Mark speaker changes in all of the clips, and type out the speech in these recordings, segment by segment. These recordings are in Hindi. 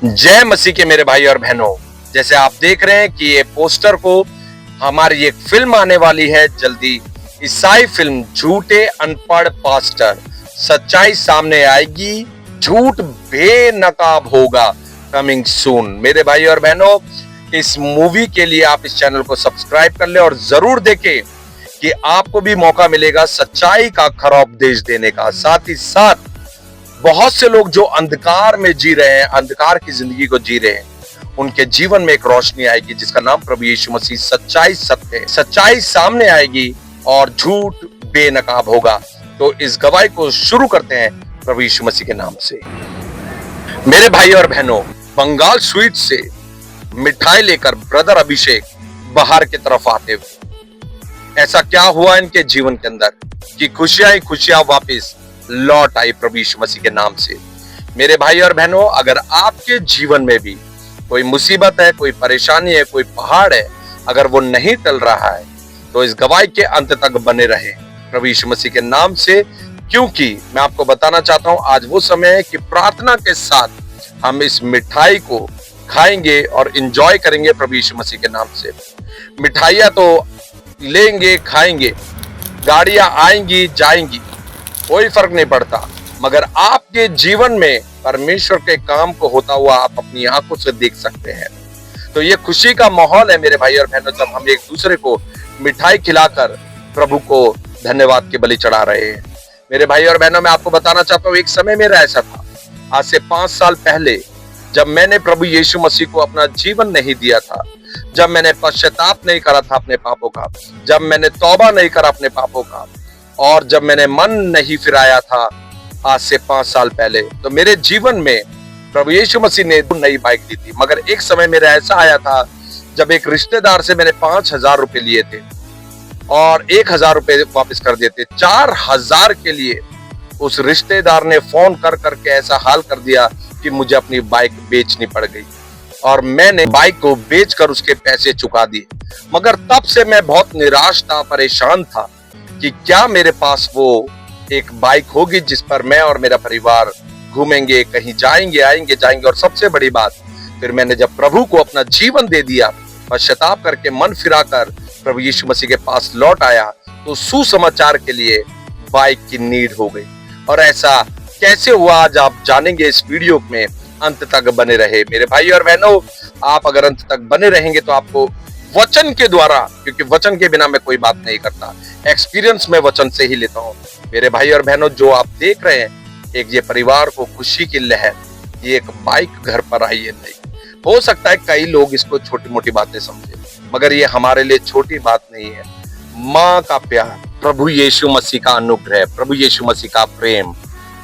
Speaker 1: जय मसीह के मेरे भाई और बहनों, जैसे आप देख रहे हैं कि ये पोस्टर को हमारी एक फिल्म आने वाली है जल्दी। ईसाई फिल्म झूठे अनपढ़ पास्टर, सच्चाई सामने आएगी, झूठ बेनकाब होगा, कमिंग सून। मेरे भाई और बहनों, इस मूवी के लिए आप इस चैनल को सब्सक्राइब कर ले और जरूर देखें कि आपको भी मौका मिलेगा सच्चाई का खरा उपदेश देने का। साथ ही साथ बहुत से लोग जो अंधकार में जी रहे हैं, अंधकार की जिंदगी को जी रहे हैं, उनके जीवन में एक रोशनी आएगी जिसका नाम प्रभु यीशु मसीह। सच्चाई सत्य है, सच्चाई सामने आएगी और झूठ बेनकाब होगा। तो इस गवाही को शुरू करते हैं प्रभु यीशु मसीह के नाम से। मेरे भाई और बहनों, बंगाल स्वीट से मिठाई लेकर ब्रदर अभिषेक बाहर की तरफ आते हुए ऐसा क्या हुआ इनके जीवन के अंदर कि खुशियां ही खुशियां वापिस लौट आई प्रभु यीशु मसीह के नाम से। मेरे भाई और बहनों, अगर आपके जीवन में भी कोई मुसीबत है, कोई परेशानी है, कोई पहाड़ है, अगर वो नहीं टल रहा है तो इस गवाही के अंत तक बने रहे प्रभु यीशु मसीह के नाम से, क्योंकि मैं आपको बताना चाहता हूं आज वो समय है कि प्रार्थना के साथ हम इस मिठाई को खाएंगे और एंजॉय करेंगे प्रभु यीशु मसीह के नाम से। मिठाइयां तो लेंगे, खाएंगे, गाड़ियां आएंगी जाएंगी, कोई फर्क नहीं पड़ता, मगर आपके जीवन में परमेश्वर के काम को होता हुआ आप अपनी आंखों से देख सकते हैं। तो ये खुशी का माहौल है मेरे भाई और बहनों, जब हम एक दूसरे को मिठाई खिलाकर प्रभु को धन्यवाद के बलि चढ़ा रहे हैं। मेरे भाई और बहनों, मैं आपको बताना चाहता हूँ, एक समय मेरा ऐसा था, आज से 5 साल पहले, जब मैंने प्रभु यीशु मसीह को अपना जीवन नहीं दिया था, जब मैंने पश्चाताप नहीं करा था अपने पापों का, जब मैंने तौबा नहीं करा अपने पापों का, और जब मैंने मन नहीं फिराया था आज से 5 साल पहले, तो मेरे जीवन में प्रभु यीशु मसीह ने नई बाइक दी थी। मगर एक समय मेरा ऐसा आया था जब एक रिश्तेदार से मैंने 5,000 रुपए लिए थे और 1,000 रुपए वापस कर दिए थे। 4,000 के लिए उस रिश्तेदार ने फोन कर करके ऐसा हाल कर दिया कि मुझे अपनी बाइक बेचनी पड़ गई और मैंने बाइक को बेचकर उसके पैसे चुका दिए। मगर तब से मैं बहुत निराश था, परेशान था कि क्या मेरे पास वो एक बाइक होगी जिस पर मैं और मेरा परिवार घूमेंगे, कहीं जाएंगे, आएंगे, जाएंगे। और सबसे बड़ी बात, फिर मैंने जब प्रभु को अपना जीवन दे दिया, पश्चाताप करके मन फिराकर प्रभु यीशु मसीह के पास लौट आया, तो सुसमाचार के लिए बाइक की नीड हो गई। और ऐसा कैसे हुआ आज आप जानेंगे इस वीडियो में, अंत तक बने रहे। मेरे भाई और बहनों, आप अगर अंत तक बने रहेंगे तो आपको वचन के द्वारा, क्योंकि वचन के बिना मैं कोई बात नहीं करता, एक्सपीरियंस मैं वचन से ही लेता हूँ। मेरे भाई और बहनों, जो आप देख रहे हैं, एक ये परिवार को खुशी की लहर, ये एक बाइक घर पर आई है। नहीं हो सकता है कई लोग इसको छोटी मोटी बातें समझे, मगर ये हमारे लिए छोटी बात नहीं है। माँ का प्यार, प्रभु यीशु मसीह का अनुग्रह, प्रभु यीशु मसीह का प्रेम।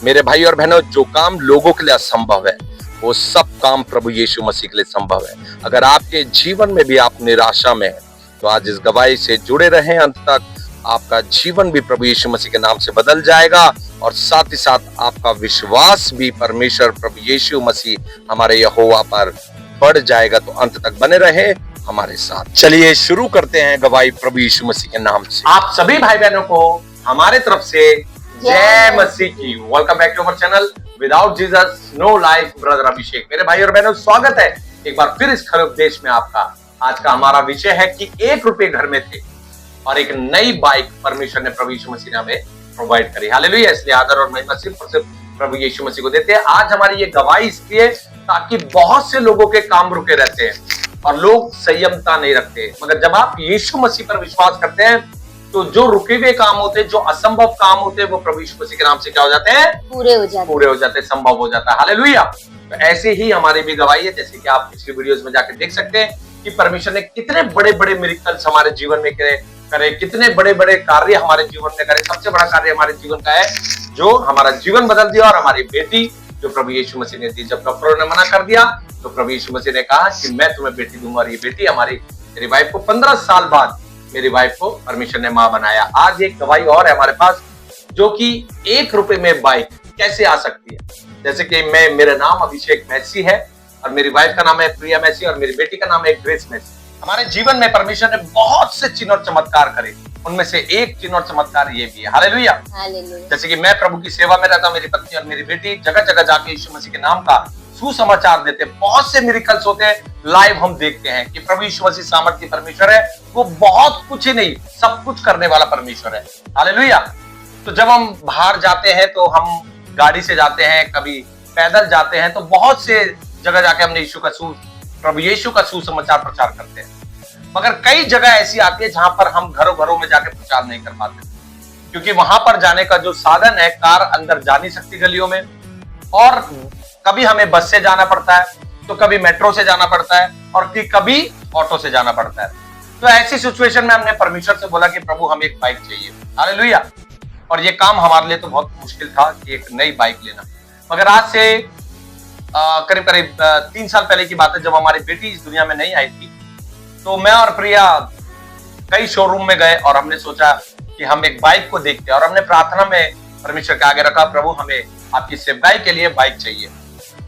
Speaker 1: मेरे भाई और बहनों, जो काम लोगों के लिए असंभव है, वो सब काम प्रभु यीशु मसीह के लिए संभव है। अगर आपके जीवन में भी आप निराशा में हैं, तो आज इस गवाही से जुड़े रहें अंत तक। आपका जीवन भी प्रभु यीशु मसीह के नाम से बदल जाएगा और साथ ही साथ आपका विश्वास भी परमेश्वर प्रभु यीशु मसीह हमारे यहोवा पर बढ़ जाएगा। तो अंत तक बने रहे हमारे साथ। चलिए शुरू करते हैं गवाही प्रभु यीशु मसीह के नाम से। आप सभी भाई बहनों को हमारे तरफ से जय मसीह की। Welcome back to our channel without Jesus no life, brother Abhishek. मेरे भाई और बहनों, स्वागत है एक बार फिर इस खरे उपदेश में आपका। आज का हमारा विषय है कि 1 रुपए घर में थे और एक नई बाइक परमेश्वर ने प्रभु यीशु मसीह ने हमें प्रोवाइड करी। हालेलुया। इसलिए आदर और महिमा सिर्फ और सिर्फ प्रभु यीशु मसीह को देते हैं। आज हमारी ये गवाही इसलिए ताकि बहुत से लोगों के काम रुके रहते हैं और लोग संयमता नहीं रखते, मगर जब आप यीशु मसीह पर विश्वास करते हैं तो जो रुके हुए काम होते हैं, जो असंभव काम होते हैं, वो प्रभु यीशु मसीह के नाम से क्या हो जाते हैं? पूरे हो जाते हैं, संभव हो जाता है। हालेलुया। तो ऐसे ही हमारी भी गवाही है, जैसे कि आप पिछली वीडियोस में जाकर देख सकते हैं कि परमेश्वर ने कितने बड़े बड़े मिरेकल्स हमारे जीवन में करे, कितने बड़े बड़े कार्य हमारे जीवन में करे। सबसे बड़ा कार्य हमारे जीवन का है जो हमारा जीवन बदल दिया, और हमारी बेटी जो प्रभु यीशु मसीह ने दी। जब कफरों ने मना कर दिया तो प्रभु यीशु मसीह ने कहा कि मैं तुम्हें बेटी दूंगा, और ये बेटी मेरी वाइफ को 15 साल बाद मेरी वाइफ को परमेश्वर ने मां बनाया। आज एक गवाही और है हमारे पास, जो कि 1 रुपए में बाइक कैसे आ सकती है। जैसे कि मेरा नाम अभिषेक मैसी है और मेरी वाइफ का नाम है प्रिया मैसी और मेरी बेटी का नाम है ग्रेस मैसी। हमारे जीवन में परमेश्वर ने बहुत से चिन्ह और चमत्कार करे, उनमें से एक चिन्ह और चमत्कार ये भी है। हालेलुया। जैसे कि मैं प्रभु की सेवा में रहता हूं, मेरी पत्नी और मेरी बेटी जगह जगह जाके यीशु मसीह के नाम का सुसमाचार देते हैं। बहुत से मिरेकल्स होते हैं, लाइव हम देखते हैं कि प्रभु यीशु मसीह सामर्थी परमेश्वर है। वो बहुत कुछ ही नहीं, सब कुछ करने वाला परमेश्वर है। हालेलुया। तो जब हम बाहर जाते हैं तो हम गाड़ी से जाते हैं, कभी पैदल जाते हैं, तो बहुत से जगह जाके हमने प्रभु यीशु का सुसमाचार प्रचार करते हैं। मगर कई जगह ऐसी आती है जहां पर हम घरों घरों में जाके प्रचार नहीं कर पाते, क्योंकि वहां पर जाने का जो साधन है, कार अंदर जा नहीं सकती गलियों में, और कभी हमें बस से जाना पड़ता है, तो कभी मेट्रो से जाना पड़ता है, और कभी ऑटो से जाना पड़ता है। तो ऐसी सिचुएशन में हमने परमेश्वर से बोला कि प्रभु हमें एक बाइक चाहिए। हालेलुया। और ये काम हमारे लिए तो बहुत मुश्किल था कि एक नई बाइक लेना। मगर आज से करीब करीब 3 साल पहले की बात है, जब हमारी बेटी इस दुनिया में नहीं आई थी, तो मैं और प्रिया कई शोरूम में गए और हमने सोचा कि हम एक बाइक को देखते हैं, और हमने प्रार्थना में परमेश्वर के आगे रखा, प्रभु हमें आपकी सेवकाई के लिए बाइक चाहिए।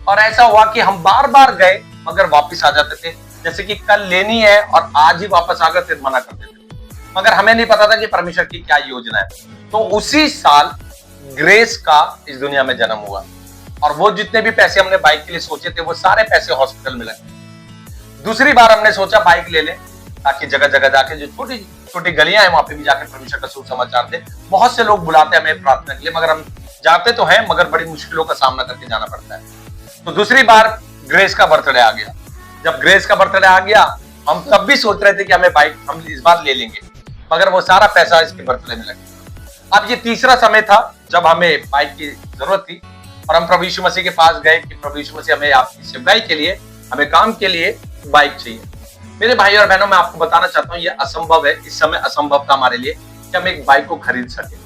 Speaker 1: और ऐसा हुआ कि हम बार बार गए मगर वापस आ जाते थे, जैसे कि कल लेनी है और आज ही वापस आकर फिर मना करते थे। मगर हमें नहीं पता था कि परमेश्वर की क्या योजना है। तो उसी साल ग्रेस का इस दुनिया में जन्म हुआ, और वो जितने भी पैसे हमने बाइक के लिए सोचे थे, वो सारे पैसे हॉस्पिटल में लगे। दूसरी बार हमने सोचा बाइक ले ले, ताकि जगह जगह जाके जो छोटी छोटी गलियां हैं वहां पे भी जाकर परमेश्वर का सुसमाचार दे। बहुत से लोग बुलाते हैं हमें प्रार्थना के लिए, मगर हम जाते तो हैं, मगर बड़ी मुश्किलों का सामना करके जाना पड़ता है। तो दूसरी बार ग्रेस का बर्थडे आ गया। जब ग्रेस का बर्थडे आ गया, हम तब भी सोच रहे थे कि हमें बाइक हम इस बार ले लेंगे, मगर वो सारा पैसा इसके बर्थडे में लगा। अब ये तीसरा समय था जब हमें बाइक की जरूरत थी, और हम प्रभु यीशु मसीह के पास गए कि प्रभु यीशु मसीह हमें आपकी सेवकाई के लिए, हमें काम के लिए बाइक चाहिए। मेरे भाई और बहनों, मैं आपको बताना चाहता हूँ, ये असंभव है, इस समय असंभव था हमारे लिए कि हम एक बाइक को खरीद सके।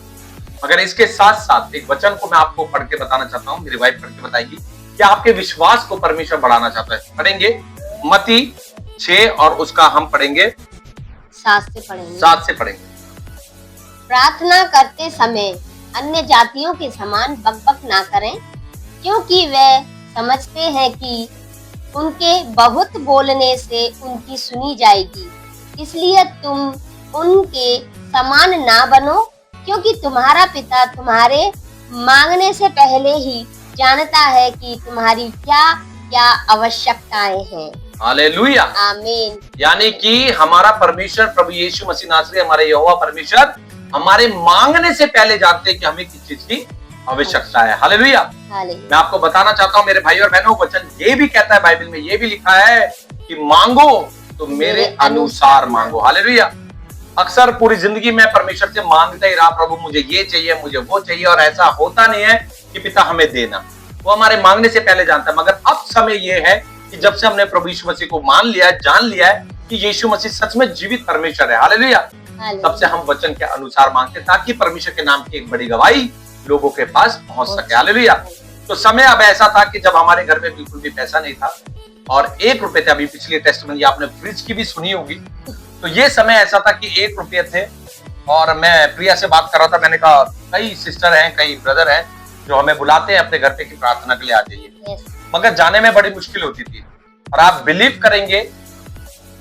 Speaker 1: मगर इसके साथ साथ एक वचन को मैं आपको पढ़ के बताना चाहता हूँ, मेरी वाइफ पढ़ के बताएगी कि आपके विश्वास को परमेश्वर बढ़ाना चाहता है। पढ़ेंगे मत्ती 6 और उसका हम पढ़ेंगे
Speaker 2: 7 से पढ़ेंगे। प्रार्थना करते समय अन्य जातियों के समान बकबक ना करें, क्योंकि वे समझते हैं कि उनके बहुत बोलने से उनकी सुनी जाएगी। इसलिए तुम उनके समान ना बनो, क्योंकि तुम्हारा पिता तुम्हारे मांगने से पहले ही जानता है कि तुम्हारी क्या क्या आवश्यकताएं हैं।
Speaker 1: हालेलुया,
Speaker 2: आमीन।
Speaker 1: यानी कि हमारा परमेश्वर प्रभु यीशु मसीह नासरी, हमारे यहोवा परमेश्वर हमारे मांगने से पहले जानते हैं कि हमें किस चीज की आवश्यकता है। हालेलुया। मैं आपको बताना चाहता हूँ मेरे भाई और बहनों, वचन ये भी कहता है, बाइबल में ये भी लिखा है कि मांगो तो मेरे अनुसार मांगो। हालेलुया। अक्सर पूरी जिंदगी में परमेश्वर से मांगते ही रहा, प्रभु मुझे ये चाहिए, मुझे वो चाहिए, और ऐसा होता नहीं है कि पिता हमें देना, वो हमारे मांगने से पहले जानता है। मगर अब समय ये है कि जब से हमने प्रभु यीशु मसीह को मान लिया है, जान लिया है कि यीशु मसीह सच में जीवित परमेश्वर है। हालेलुया। तब से हम वचन के अनुसार मांगते, ताकि परमेश्वर के नाम की एक बड़ी गवाही लोगों के पास पहुंच सके। हालेलुया। तो समय अब ऐसा था कि जब हमारे घर में बिल्कुल भी पैसा नहीं था और 1 रुपए थे। अभी पिछले टेस्ट में आपने फ्रिज की भी सुनी होगी, तो ये समय ऐसा था कि 1 रुपये थे। और मैं प्रिया से बात कर रहा था, मैंने कहा कई सिस्टर हैं, कई ब्रदर हैं जो हमें बुलाते हैं अपने घर पे कि प्रार्थना के लिए आ जाइए, मगर जाने में बड़ी मुश्किल होती थी। और आप बिलीव करेंगे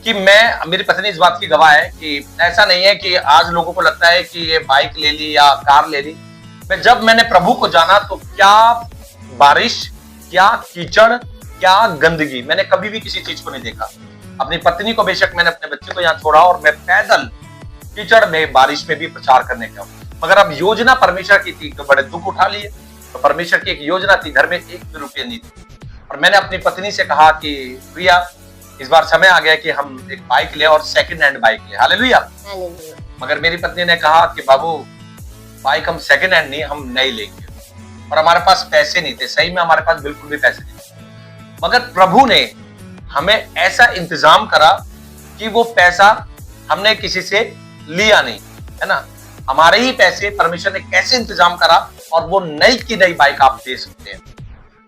Speaker 1: कि मेरी पत्नी इस बात की गवाह है कि ऐसा नहीं है कि आज लोगों को लगता है कि ये बाइक ले ली या कार ले ली। जब मैंने प्रभु को जाना तो क्या बारिश, क्या कीचड़, क्या गंदगी, मैंने कभी भी किसी चीज को नहीं देखा। अपनी पत्नी को, बेशक मैंने अपने बच्चे को यहाँ छोड़ा और मैं पैदल कीचड़ में, बारिश में भी प्रचार करने गया। मगर अब योजना परमेश्वर की थी तो बड़े दुख उठा लिए। तो परमेश्वर की एक योजना थी, घर में 1 रुपया नहीं थी। और मैंने अपनी पत्नी से कहा कि प्रिया, इस बार समय आ गया कि हम एक बाइक ले, और सेकंड हैंड बाइक ले। हालेलुया। मगर मेरी पत्नी ने कहा कि बाबू, बाइक हम सेकंड हैंड नहीं, हम नई लेंगे। और हमारे पास पैसे नहीं थे, सही में हमारे पास बिल्कुल भी पैसे नहीं थे। मगर प्रभु ने हमें ऐसा इंतजाम करा कि वो पैसा हमने किसी से लिया नहीं, है ना, हमारे ही पैसे परमेश्वर ने कैसे इंतजाम करा, और वो नई की नई बाइक आप दे सकते हैं।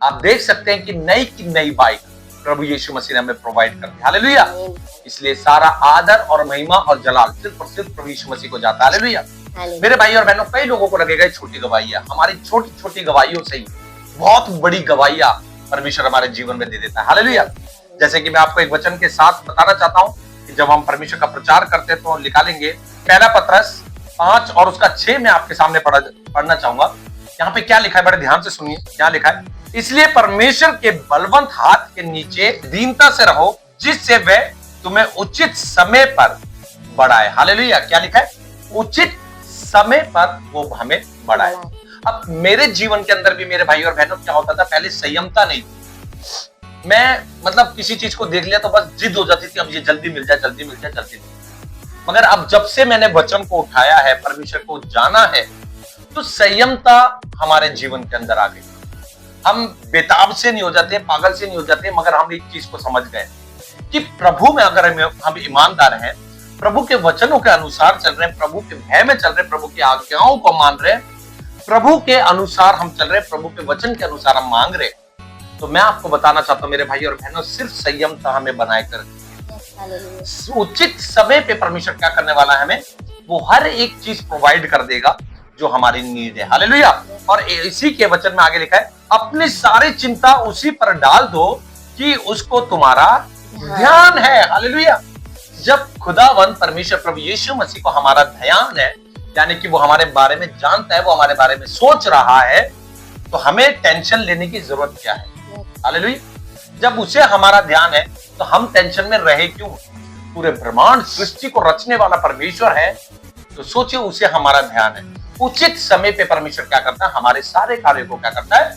Speaker 1: आप देख सकते हैं कि नई की नई बाइक प्रभु यीशु मसीह ने हमें प्रोवाइड कर दी। हालेलुया। इसलिए सारा आदर और महिमा और जलाल सिर्फ और सिर्फ प्रभु यीशु मसीह को जाता है। हालेलुया। मेरे भाई और बहनों, कई लोगों को लगेगा छोटी गवाहियां, हमारी छोटी छोटी गवाहियों से ही बहुत बड़ी गवाहियां परमेश्वर हमारे जीवन में दे देता है। हालेलुया। जैसे कि मैं आपको एक वचन के साथ बताना चाहता हूं कि जब हम परमेश्वर का प्रचार करते हैं तो निकालेंगे 1 पतरस 5 और उसका 6 में आपके सामने पढ़ना चाहूंगा। यहाँ पे क्या लिखा है, बड़े ध्यान से सुनिए क्या लिखा है। इसलिए परमेश्वर के बलवंत हाथ के नीचे दीनता से रहो, जिससे वह तुम्हें उचित समय पर बढ़ाए। हालेलुया। क्या लिखा है? उचित समय पर वो हमें बढ़ाए। अब मेरे जीवन के अंदर भी मेरे भाई और बहनों क्या होता था, पहले संयमता नहीं थी। मैं मतलब किसी चीज को देख लिया तो बस जिद हो जाती थी, अब ये जल्दी मिल जाए, जल्दी मिल जाए, जल्दी मिल जाए। मगर अब जब से मैंने वचन को उठाया है, परमेश्वर को जाना है, तो संयमता हमारे जीवन के अंदर आ गई। हम बेताब से नहीं हो जाते, पागल से नहीं हो जाते, मगर हम एक चीज को समझ गए कि प्रभु में अगर हम ईमानदार हैं, प्रभु के वचनों के अनुसार चल रहे हैं, प्रभु के भय में चल रहे हैं, प्रभु की आज्ञाओं को मान रहे हैं, प्रभु के अनुसार हम चल रहे हैं, प्रभु के वचन के अनुसार हम मांग रहे हैं, तो मैं आपको बताना चाहता हूं मेरे भाई और बहनों, सिर्फ संयमता हमें बनाए कर उचित समय पे परमेश्वर क्या करने वाला है, हमें वो हर एक चीज प्रोवाइड कर देगा जो हमारी नीड है। हालेलुया। और इसी के वचन में आगे लिखा है, अपनी सारी चिंता उसी पर डाल दो कि उसको तुम्हारा ध्यान है। हालेलुया। जब खुदावंद परमेश्वर प्रभु यीशु मसीह को हमारा ध्यान है, यानी कि वो हमारे बारे में जानता है, वो हमारे बारे में सोच रहा है, तो हमें टेंशन लेने की जरूरत क्या है? हालेलुया। जब उसे हमारा ध्यान है तो हम टेंशन में रहे क्यों? पूरे ब्रह्मांड सृष्टि को रचने वाला परमेश्वर है, तो सोचिए उसे हमारा ध्यान है। उचित समय पे परमेश्वर क्या करता है, हमारे सारे कार्यों को क्या करता है,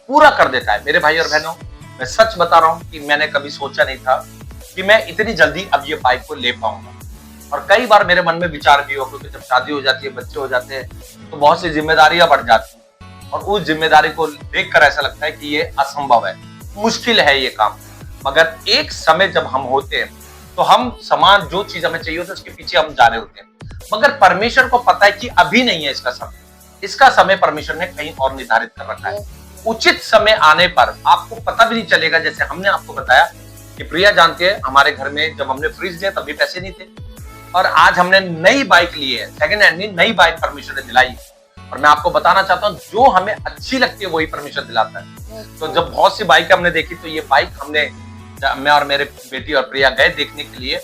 Speaker 1: पूरा कर देता है। मेरे भाई और बहनों, मैं सच बता रहा हूं कि मैंने कभी सोचा नहीं था कि मैं इतनी जल्दी अब ये बाइक को ले पाऊंगा। और कई बार मेरे मन में विचार भी हो, क्योंकि जब शादी हो जाती है, बच्चे हो जाते हैं, तो बहुत सी जिम्मेदारियां बढ़ जाती हैं, और उस जिम्मेदारी को देखकर ऐसा लगता है कि ये असंभव है, मुश्किल है ये काम। मगर एक समय जब हम होते हैं तो हम समान जो चीज हमें चाहिए होती है उसके पीछे हम जा रहे होते हैं, मगर परमेश्वर को पता है कि अभी नहीं है इसका समय। इसका समय परमेश्वर ने कहीं और निर्धारित कर रखा है। उचित समय आने पर आपको पता भी नहीं चलेगा। जैसे हमने आपको बताया कि प्रिया जानती है, हमारे घर में जब हमने फ्रिज लिया तभी पैसे नहीं थे, और आज हमने नई बाइक ली है, सेकंड हैंड नई बाइक परमेश्वर ने दिलाई। और मैं आपको बताना चाहता हूँ, जो हमें अच्छी लगती है वही परमेश्वर दिलाता है। तो जब बहुत सी बाइक हमने देखी, तो ये बाइक हमने, मैं और मेरे बेटी और प्रिया गए देखने के लिए,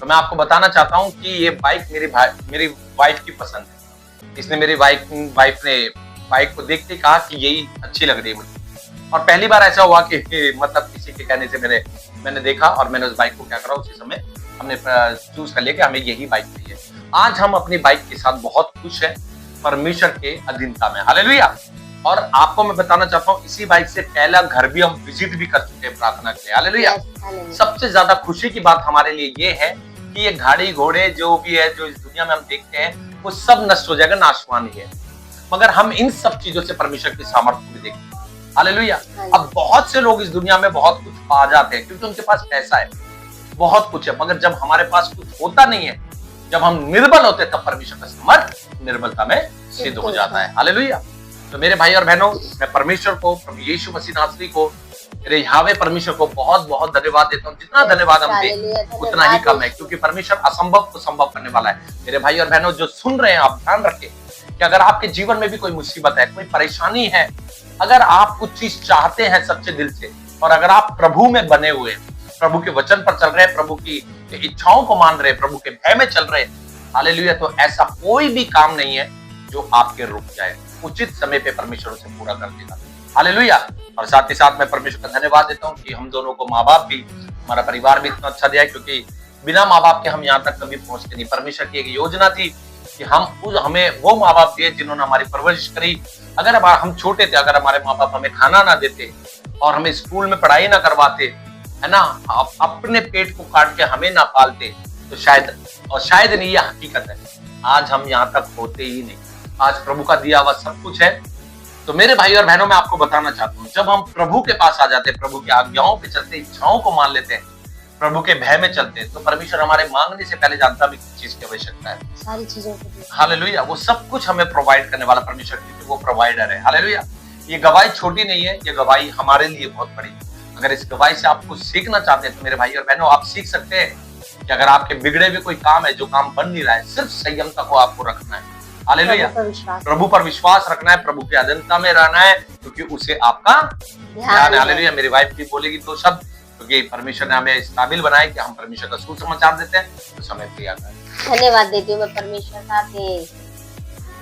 Speaker 1: तो मैं आपको बताना चाहता हूँ कि ये बाइक मेरी वाइफ की पसंद है। इसने मेरी वाइफ ने बाइक को देख के कहा कि यही अच्छी लग रही है मुझे। और पहली बार ऐसा हुआ कि मतलब किसी के कहने से मैंने देखा और मैंने उस बाइक को क्या करा, उसी समय हमने चूज कर लिया कि हमें यही बाइक चाहिए। आज हम अपनी बाइक के साथ बहुत खुश हैं, परमेश्वर के अधीनता में। हालेलुया। और आपको मैं बताना चाहता हूँ, इसी बाइक से पहला घर भी हम विजिट भी कर चुके हैं प्रार्थना के लिए। हालेलुया। सबसे ज्यादा खुशी की बात हमारे लिए ये है कि ये गाड़ी घोड़े जो भी है, जो इस दुनिया में हम देखते हैं, वो सब नष्ट हो जाएगा, नाशवान ही है, मगर हम इन सब चीजों से परमेश्वर की सामर्थ्य भी देखते हैं। हालेलुया। अब बहुत से लोग इस दुनिया में बहुत कुछ पा जाते हैं क्योंकि उनके पास पैसा है, बहुत कुछ है, मगर जब हमारे पास कुछ होता नहीं है, जब हम निर्बल होते हैं, तब परमेश्वर का सामर्थ्य निर्बलता में सिद्ध हो जाता है। हालेलुया। तो मेरे भाई और बहनों, मैं परमेश्वर को, प्रभु यीशु मसीह नासरी को, मेरे यहोवा परमेश्वर को बहुत बहुत धन्यवाद देता हूँ। जितना धन्यवाद हम दें उतना ही कम है, क्योंकि परमेश्वर असंभव को संभव करने वाला है। मेरे भाई और बहनों जो सुन रहे हैं, आप ध्यान रखें कि अगर आपके जीवन में भी कोई मुसीबत है, कोई परेशानी है, अगर आप कुछ चीज चाहते हैं सच्चे दिल से, और अगर आप प्रभु में बने हुए हैं, प्रभु के वचन पर चल रहे हैं, प्रभु की इच्छाओं को मान रहे हैं, प्रभु के भय में चल रहे हैं, हालेलुया, तो ऐसा कोई भी काम नहीं है जो आपके रुक जाए। उचित समय पे परमेश्वर उसे पूरा कर देगा। हालेलुया। और साथ ही साथ मैं परमेश्वर का धन्यवाद देता हूँ कि हम दोनों को माँ बाप भी, हमारा परिवार भी इतना अच्छा दिया है, क्योंकि बिना माँ बाप के हम यहाँ तक कभी पहुंचते नहीं। परमेश्वर की एक योजना थी कि हमें वो माँ बाप दिए जिन्होंने हमारी परवरिश करी। अगर हम छोटे थे, अगर हमारे माँ बाप हमें खाना ना देते और हमें स्कूल में पढ़ाई ना करवाते, है ना, अपने पेट को काट के हमें ना पालते, तो शायद नहीं, ये हकीकत है, आज हम यहाँ तक होते ही नहीं। आज प्रभु का दिया हुआ सब कुछ है। तो मेरे भाई और बहनों, मैं आपको बताना चाहता हूँ, जब हम प्रभु के पास आ जाते हैं, प्रभु की आज्ञाओं पे चलते, इच्छाओं को मान लेते हैं, प्रभु के भय में चलते हैं, तो परमेश्वर हमारे मांगने से पहले जानता भी किस चीज की आवश्यकता है,
Speaker 2: सारी चीजों को।
Speaker 1: हालेलुया। वो सब कुछ हमें प्रोवाइड करने वाला परमेश्वर, क्योंकि वो प्रोवाइडर है। हालेलुया। ये गवाही छोटी नहीं है, ये गवाही हमारे लिए बहुत बड़ी। अगर इस गवाही से आप कुछ सीखना चाहते हैं तो मेरे भाई और बहनों, आप सीख सकते हैं कि अगर आपके बिगड़े भी कोई काम है, जो काम बन नहीं रहा है, सिर्फ संयमता को आपको रखना है। हालेलुया। प्रभु पर विश्वास रखना है, प्रभु की अधीनता में रहना है, क्योंकि उसे आपका ध्यान है। हालेलुया। मेरी वाइफ भी बोलेगी तो शब्द, क्योंकि परमेश्वर ने हमें इस काबिल बनाया कि हम परमेश्वर का सुसमाचार देते हैं, तो समय प्रिया का
Speaker 2: धन्यवाद देती हूँ मैं परमेश्वर का कि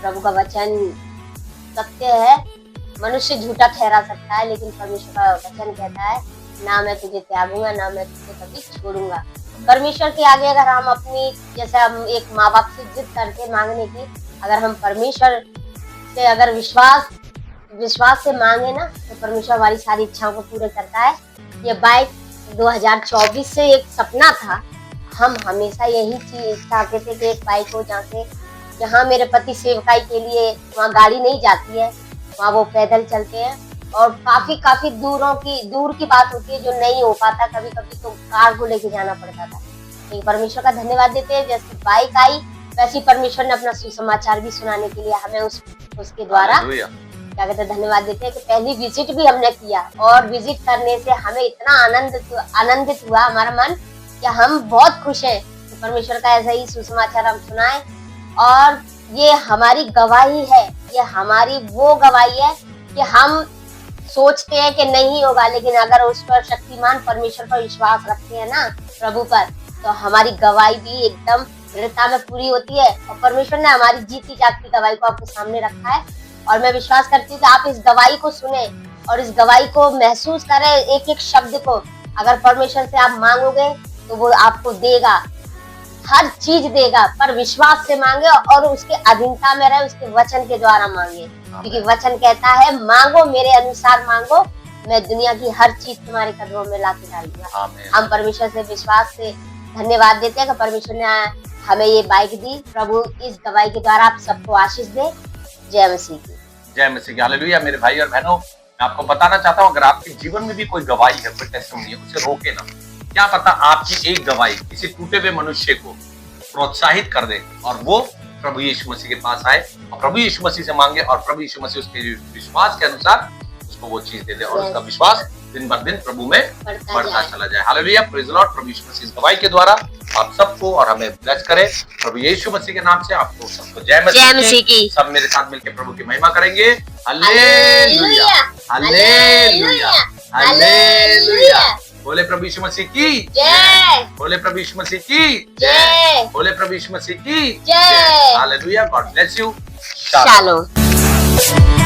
Speaker 2: प्रभु का वचन सत्य है। मनुष्य झूठा ठहरा सकता है, लेकिन परमेश्वर का वचन कहता है ना मैं तुझे त्यागूंगा, ना मैं तुझे कभी छोड़ूंगा। परमेश्वर के आगे अगर हम अपनी, जैसे हम एक माँ बाप से जिद करते मांगने की, अगर हम परमेश्वर से अगर विश्वास से मांगे ना, तो परमेश्वर हमारी सारी इच्छाओं को पूरा करता है। ये बाइक 2024 से एक सपना था। हम हमेशा यही चीज चाहते थे कि एक बाइक हो जहाँ मेरे पति सेवकाई के लिए, वहाँ गाड़ी नहीं जाती है, वहाँ वो पैदल चलते हैं, और काफी दूर की बात होती है जो नहीं हो पाता, कभी कभी तो कार को लेके जाना पड़ता था। तो परमेश्वर का धन्यवाद देते हैं, जैसे बाइक आई वैसे ही परमेश्वर ने अपना सुसमाचार भी सुनाने के लिए हमें उसके द्वारा क्या कहते हैं धन्यवाद देते हैं कि पहली विजिट भी हमने किया, और विजिट करने से हमें इतना आनंदित हुआ हमारा मन कि हम बहुत खुश हैं कि परमेश्वर का ऐसा ही सुसमाचार हम सुनाएं। और ये हमारी गवाही है, ये हमारी वो गवाही है कि हम सोचते हैं कि नहीं होगा, लेकिन अगर उस पर शक्तिमान परमेश्वर पर विश्वास रखते हैं ना, प्रभु पर, तो हमारी गवाही भी एकदम दृढ़ता में पूरी होती है। और परमेश्वर ने हमारी जीती जागती गवाही को आपके सामने रखा है, और मैं विश्वास करती हूँ कि आप इस गवाही को सुने और इस गवाही को महसूस करें, एक एक शब्द को। अगर परमेश्वर से आप मांगोगे तो वो आपको देगा, हर चीज देगा, पर विश्वास से मांगे और उसके अधीनता में रहे, उसके वचन के द्वारा मांगे, क्योंकि वचन कहता है मांगो मेरे अनुसार मांगो, मैं दुनिया की हर चीज तुम्हारे कदमों में लाके डालूंगा। हम परमेश्वर से विश्वास से धन्यवाद देते हैं कि परमेश्वर ने हमें ये बाइक दी। प्रभु इस गवाही के द्वारा आप सबको आशीष दे। जय मसीह की।
Speaker 1: जय मसीह की। हालेलुया। मेरे भाई और बहनों, मैं आपको बताना चाहता हूँ, अगर आपके जीवन में भी कोई गवाही है, कोई टेस्टिमनी है, उसे रोके ना। क्या पता आपकी एक गवाही किसी टूटे हुए मनुष्य को प्रोत्साहित कर दे, और वो प्रभु यीशु मसीह के पास आए और प्रभु यीशु मसीह से मांगे, और प्रभु यीशु मसीह उसके विश्वास के अनुसार उसको वो चीज दे दे, और उसका विश्वास दिन बर दिन प्रभु में बढ़ता चला जाए। हालेलुया। Praise the lord. प्रभु यीशु मसीह की गवाही के द्वारा आप सबको और हमें ब्लेस करे। प्रभु यीशु मसीह के नाम से आपको सबको जय मसीह की। सब मेरे साथ मिलकर प्रभु की महिमा करेंगे। Hallelujah, hallelujah, hallelujah. बोले प्रभु यीशु मसीह की जय। बोले प्रभु यीशु मसीह की जय। बोले प्रभु यीशु मसीह की जय। Hallelujah. God bless you. Shalom.